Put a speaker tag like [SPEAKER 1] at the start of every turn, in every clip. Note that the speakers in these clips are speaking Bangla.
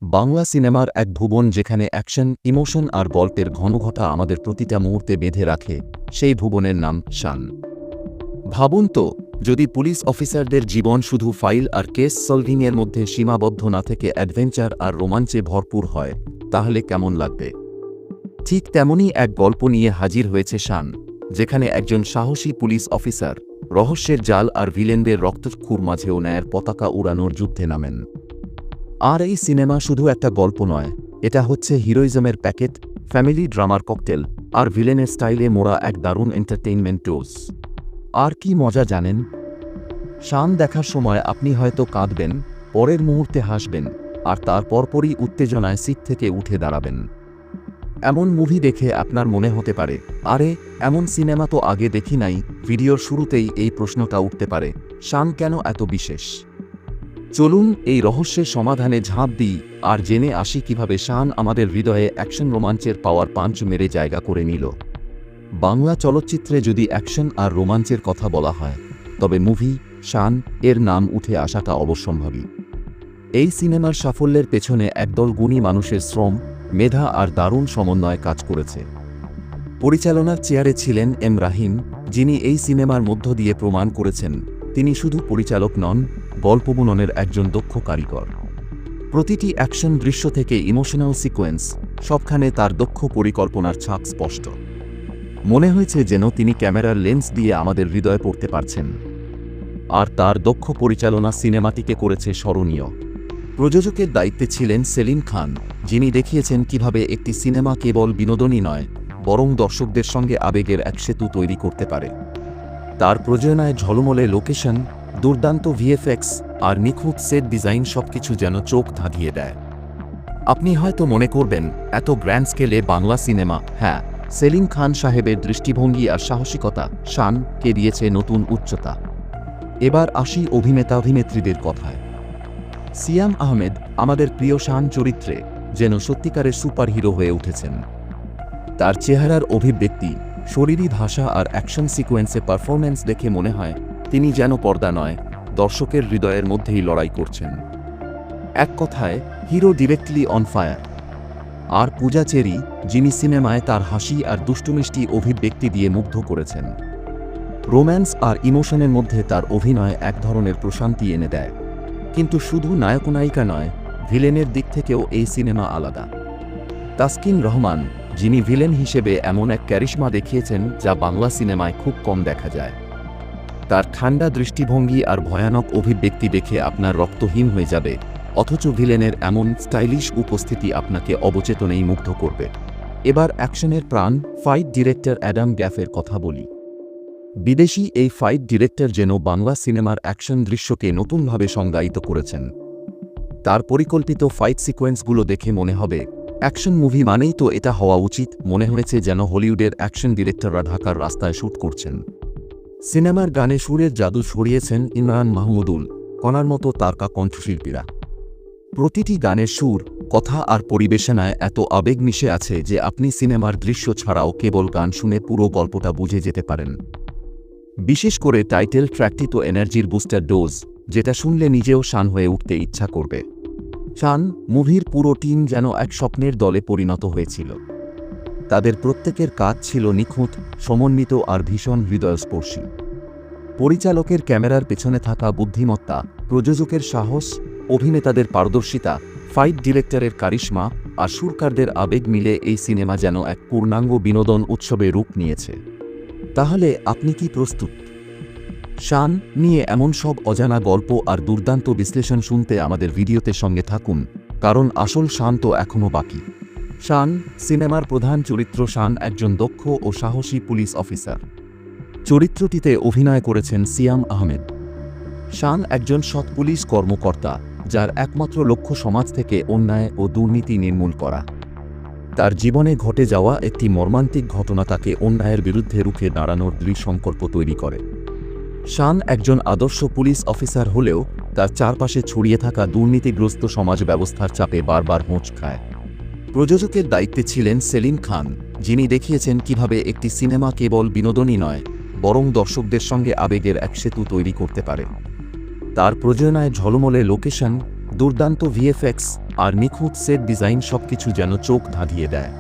[SPEAKER 1] বাংলা সিনেমার এক ভুবন যেখানে অ্যাকশন, ইমোশন আর গল্পের ঘনঘটা আমাদের প্রতিটা মুহূর্তে বেঁধে রাখে, সেই ভুবনের নাম শান। ভাবুন তো, যদি পুলিশ অফিসারদের জীবন শুধু ফাইল আর কেস সলভিংয়ের মধ্যে সীমাবদ্ধ না থেকে অ্যাডভেঞ্চার আর রোমাঞ্চে ভরপুর হয়, তাহলে কেমন লাগবে? ঠিক তেমনই এক গল্প নিয়ে হাজির হয়েছে শান, যেখানে একজন সাহসী পুলিশ অফিসার রহস্যের জাল আর ভিলেনদের রক্তক্ষুর মাঝেও ন্যায়ের পতাকা উড়ানোর যুদ্ধে নামেন। আর এই সিনেমা শুধু একটা গল্প নয়, এটা হচ্ছে হিরোইজমের প্যাকেট, ফ্যামিলি ড্রামার ককটেল আর ভিলেনের স্টাইলে মোড়া এক দারুণ এন্টারটেইনমেন্ট ডোজ। আর কি মজা জানেন? শান দেখার সময় আপনি হয়তো কাঁদবেন, পরের মুহূর্তে হাসবেন, আর তার পরপরই উত্তেজনায় সিট থেকে উঠে দাঁড়াবেন। এমন মুভি দেখে আপনার মনে হতে পারে, আরে এমন সিনেমা তো আগে দেখি নাই। ভিডিওর শুরুতেই এই প্রশ্নটা উঠতে পারে, শান কেন এত বিশেষ? চলুন এই রহস্যের সমাধানে ঝাঁপ দিই আর জেনে আসি কিভাবে শান আমাদের হৃদয়ে অ্যাকশন রোমাঞ্চের পাওয়ার পাঞ্চ মেরে জায়গা করে নিল। বাংলা চলচ্চিত্রে যদি অ্যাকশন আর রোমাঞ্চের কথা বলা হয়, তবে মুভি শান এর নাম উঠে আসাটা অবশ্যম্ভাবী। এই সিনেমার সাফল্যের পেছনে একদল গুণী মানুষের শ্রম, মেধা আর দারুণ সমন্বয় কাজ করেছে। পরিচালনার চেয়ারে ছিলেন এম রাহিম, যিনি এই সিনেমার মধ্য দিয়ে প্রমাণ করেছেন তিনি শুধু পরিচালক নন, গল্প বুননের একজন দক্ষ কারিগর। প্রতিটি অ্যাকশন দৃশ্য থেকে ইমোশনাল সিকোয়েন্স, সবখানে তার দক্ষ পরিকল্পনার ছাপ স্পষ্ট। মনে হয়েছে যেন তিনি ক্যামেরার লেন্স দিয়ে আমাদের হৃদয়ে পড়তে পারছেন। আর তার দক্ষ পরিচালনা সিনেমাটিকে করেছে স্মরণীয়। প্রযোজকের দায়িত্বে ছিলেন সেলিম খান, যিনি দেখিয়েছেন কিভাবে একটি সিনেমা কেবল বিনোদনই নয়, বরং দর্শকদের সঙ্গে আবেগের এক সেতু তৈরি করতে পারে। তার প্রযোজনায় ঝলমলে লোকেশন, দুর্দান্ত ভিএফএক্স আর নিখুঁত সেট ডিজাইন সবকিছু যেন চোখ ধাঁধিয়ে দেয়। আপনি হয়তো মনে করবেন, এত গ্র্যান্ড স্কেলে বাংলা সিনেমা? হ্যাঁ, সেলিম খান সাহেবের দৃষ্টিভঙ্গি আর সাহসিকতা শানকে দিয়েছে নতুন উচ্চতা। এবার আসি অভিনেতা অভিনেত্রীদের কথায়। সিয়াম আহমেদ আমাদের প্রিয় শান চরিত্রে যেন সত্যিকারের সুপারহিরো হয়ে উঠেছেন। তার চেহারার অভিব্যক্তি, শরীরী ভাষা আর অ্যাকশন সিকোয়েন্সে পারফরম্যান্স দেখে মনে হয় তিনি যেন পর্দা নয়, দর্শকের হৃদয়ের মধ্যেই লড়াই করছেন। এক কথায়, হিরো ডিরেক্টলি অন ফায়ার। আর পূজা চেরি, যিনি সিনেমায় তার হাসি আর দুষ্টুমিষ্টি অভিব্যক্তি দিয়ে মুগ্ধ করেছেন। রোম্যান্স আর ইমোশনের মধ্যে তার অভিনয় এক ধরনের প্রশান্তি এনে দেয়। কিন্তু শুধু নায়ক নায়িকা নয়, ভিলেনের দিক থেকেও এই সিনেমা আলাদা। তাসকিন রহমান, যিনি ভিলেন হিসেবে এমন এক ক্যারিশমা দেখিয়েছেন যা বাংলা সিনেমায় খুব কম দেখা যায়। তার ঠান্ডা দৃষ্টিভঙ্গি আর ভয়ানক অভিব্যক্তি দেখে আপনার রক্তহীন হয়ে যাবে, অথচ ভিলেনের এমন স্টাইলিশ উপস্থিতি আপনাকে অবচেতনেই মুগ্ধ করবে। এবার অ্যাকশনের প্রাণ ফাইট ডিরেক্টর অ্যাডাম গ্যাফের কথা বলি। বিদেশি এই ফাইট ডিরেক্টর যেন বাংলা সিনেমার অ্যাকশন দৃশ্যকে নতুনভাবে সংজ্ঞায়িত করেছেন। তার পরিকল্পিত ফাইট সিকোয়েন্সগুলো দেখে মনে হবে অ্যাকশন মুভি মানেই তো এটা হওয়া উচিত। মনে হয়েছে যেন হলিউডের অ্যাকশন ডিরেক্টররা ঢাকার রাস্তায় শ্যুট করছেন। সিনেমার গানে সুরের জাদু ছড়িয়েছেন ইমরান মাহমুদুল, কণার মতো তারকা কণ্ঠশিল্পীরা। প্রতিটি গানের সুর, কথা আর পরিবেশনায় এত আবেগ মিশে আছে যে আপনি সিনেমার দৃশ্য ছাড়াও কেবল গান শুনে পুরো গল্পটা বুঝে যেতে পারেন। বিশেষ করে টাইটেল ট্র্যাকটি তো এনার্জির বুস্টার ডোজ, যেটা শুনলে নিজেও শান হয়ে উঠতে ইচ্ছা করবে। শান মুভির পুরো টিম যেন এক স্বপ্নের দলে পরিণত হয়েছিল। তাদের প্রত্যেকের কাজ ছিল নিখুঁত, সমন্বিত আর ভীষণ হৃদয়স্পর্শী। পরিচালকের ক্যামেরার পেছনে থাকা বুদ্ধিমত্তা, প্রযোজকের সাহস, অভিনেতাদের পারদর্শিতা, ফাইট ডিরেক্টরের কারিশমা আর সুরকারদের আবেগ মিলে এই সিনেমা যেন এক পূর্ণাঙ্গ বিনোদন উৎসবে রূপ নিয়েছে। তাহলে আপনি কি প্রস্তুত শান নিয়ে এমন সব অজানা গল্প আর দুর্দান্ত বিশ্লেষণ শুনতে? আমাদের ভিডিওতে সঙ্গে থাকুন, কারণ আসল শান তো এখনও বাকি। শান সিনেমার প্রধান চরিত্র শান একজন দক্ষ ও সাহসী পুলিশ অফিসার। চরিত্রটিতে অভিনয় করেছেন সিয়াম আহমেদ। শান একজন সৎ পুলিশ কর্মকর্তা, যার একমাত্র লক্ষ্য সমাজ থেকে অন্যায় ও দুর্নীতি নির্মূল করা। তার জীবনে ঘটে যাওয়া একটি মর্মান্তিক ঘটনা তাকে অন্যায়ের বিরুদ্ধে রুখে দাঁড়ানোর দৃঢ় সংকল্প তৈরি করে। শান একজন আদর্শ পুলিশ অফিসার হলেও তার চারপাশে ছড়িয়ে থাকা দুর্নীতিগ্রস্ত সমাজ ব্যবস্থার চাপে বারবার হোঁচ খায়। প্রযোজকের দায়িত্বে ছিলেন সেলিম খান, যিনি দেখিয়েছেন কিভাবে একটি সিনেমা কেবল বিনোদনই নয়, বরং দর্শকদের সঙ্গে আবেগের এক সেতু তৈরি করতে পারে। তার প্রযোজনায় ঝলমলে লোকেশন, দুর্দান্ত ভিএফএক্স আর নিখুঁত সেট ডিজাইন সবকিছু যেন চোখ ধাঁধিয়ে দেয়।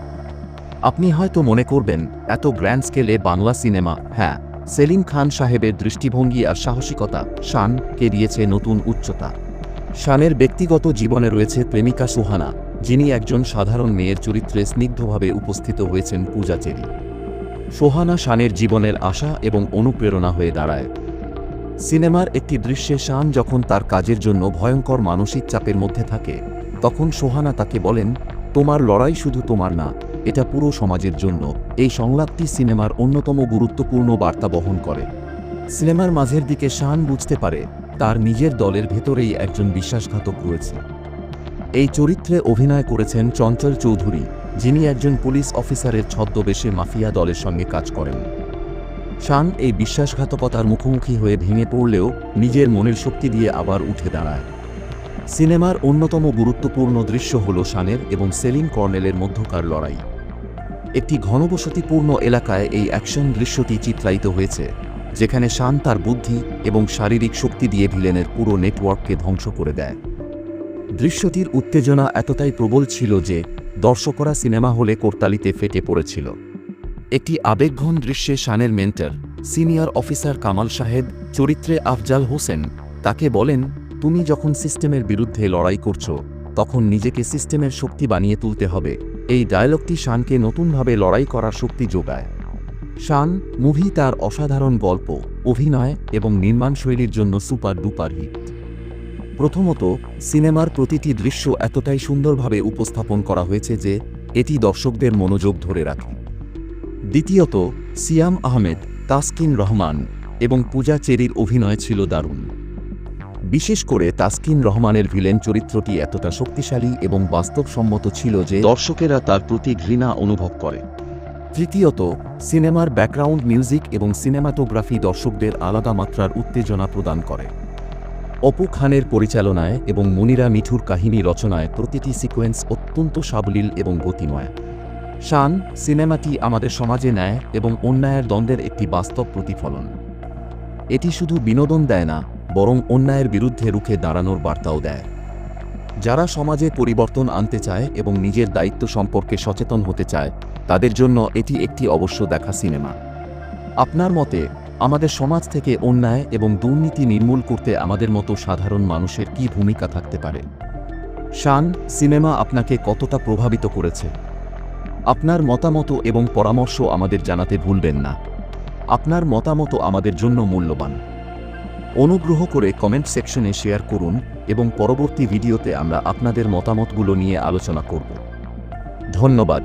[SPEAKER 1] আপনি হয়তো মনে করবেন, এত গ্র্যান্ড স্কেলে বাংলা সিনেমা। হ্যাঁ, সেলিম খান সাহেবের দৃষ্টিভঙ্গি আর সাহসিকতা শানকে দিয়েছে নতুন উচ্চতা। শানের ব্যক্তিগত জীবনে রয়েছে প্রেমিকা সোহানা, যিনি একজন সাধারণ মেয়ের চরিত্রে স্নিগ্ধভাবে উপস্থিত হয়েছেন পূজা চেরি। সোহানা শানের জীবনের আশা এবং অনুপ্রেরণা হয়ে দাঁড়ায়। সিনেমার একটি দৃশ্যে শান যখন তার কাজের জন্য ভয়ঙ্কর মানসিক চাপের মধ্যে থাকে, তখন সোহানা তাকে বলেন, তোমার লড়াই শুধু তোমার না, এটা পুরো সমাজের জন্য। এই সংলাপটি সিনেমার অন্যতম গুরুত্বপূর্ণ বার্তা বহন করে। সিনেমার মাঝের দিকে শান বুঝতে পারে তার নিজের দলের ভেতরেই একজন বিশ্বাসঘাতক রয়েছে। এই চরিত্রে অভিনয় করেছেন চঞ্চল চৌধুরী, যিনি একজন পুলিশ অফিসারের ছদ্মবেশে মাফিয়া দলের সঙ্গে কাজ করেন। শান এই বিশ্বাসঘাতকতার মুখোমুখি হয়ে ভেঙে পড়লেও নিজের মনের শক্তি দিয়ে আবার উঠে দাঁড়ায়। সিনেমার অন্যতম গুরুত্বপূর্ণ দৃশ্য হল শানের এবং সেলিম কর্নেলের মধ্যকার লড়াই। একটি ঘনবসতিপূর্ণ এলাকায় এই অ্যাকশন দৃশ্যটি চিত্রায়িত হয়েছে, যেখানে শান তার বুদ্ধি এবং শারীরিক শক্তি দিয়ে ভিলেনের পুরো নেটওয়ার্ককে ধ্বংস করে দেয়। দৃশ্যটির উত্তেজনা এতটাই প্রবল ছিল যে দর্শকরা সিনেমা হলে করতালিতে ফেটে পড়েছিল। একটি আবেগঘন দৃশ্যে শানের মেন্টর, সিনিয়র অফিসার কামাল সাহেব চরিত্রে আফজাল হোসেন তাকে বলেন, তুমি যখন সিস্টেমের বিরুদ্ধে লড়াই করছো, তখন নিজেকে সিস্টেমের শক্তি বানিয়ে তুলতে হবে। এই ডায়লগটি শানকে নতুনভাবে লড়াই করার শক্তি যোগায়। শান মুভি তার অসাধারণ গল্প, অভিনয় এবং নির্মাণশৈলীর জন্য সুপার ডুপার হিট। প্রথমত, সিনেমার প্রতিটি দৃশ্য এতটাই সুন্দরভাবে উপস্থাপন করা হয়েছে যে এটি দর্শকদের মনোযোগ ধরে রাখে। দ্বিতীয়ত, সিয়াম আহমেদ, তাসকিন রহমান এবং পূজা চেরির অভিনয় ছিল দারুণ। বিশেষ করে তাসকিন রহমানের ভিলেন চরিত্রটি এতটা শক্তিশালী এবং বাস্তবসম্মত ছিল যে দর্শকেরা তার প্রতি ঘৃণা অনুভব করে। তৃতীয়ত, সিনেমার ব্যাকগ্রাউন্ড মিউজিক এবং সিনেমাটোগ্রাফি দর্শকদের আলাদা মাত্রার উত্তেজনা প্রদান করে। অপু খানের পরিচালনায় এবং মনিরা মিঠুর কাহিনী রচনায় প্রতিটি সিকোয়েন্স অত্যন্ত সাবলীল এবং গতিময়। শান সিনেমাটি আমাদের সমাজে ন্যায় এবং অন্যায়ের দ্বন্দ্বের একটি বাস্তব প্রতিফলন। এটি শুধু বিনোদন দেয় না, বরং অন্যায়ের বিরুদ্ধে রুখে দাঁড়ানোর বার্তাও দেয়। যারা সমাজে পরিবর্তন আনতে চায় এবং নিজের দায়িত্ব সম্পর্কে সচেতন হতে চায়, তাদের জন্য এটি একটি অবশ্য দেখা সিনেমা। আপনার মতে, আমাদের সমাজ থেকে অন্যায় এবং দুর্নীতি নির্মূল করতে আমাদের মতো সাধারণ মানুষের কী ভূমিকা থাকতে পারে? শান সিনেমা আপনাকে কতটা প্রভাবিত করেছে? আপনার মতামত এবং পরামর্শ আমাদের জানাতে ভুলবেন না। আপনার মতামত আমাদের জন্য মূল্যবান। অনুগ্রহ করে কমেন্ট সেকশনে শেয়ার করুন এবং পরবর্তী ভিডিওতে আমরা আপনাদের মতামতগুলো নিয়ে আলোচনা করব। ধন্যবাদ।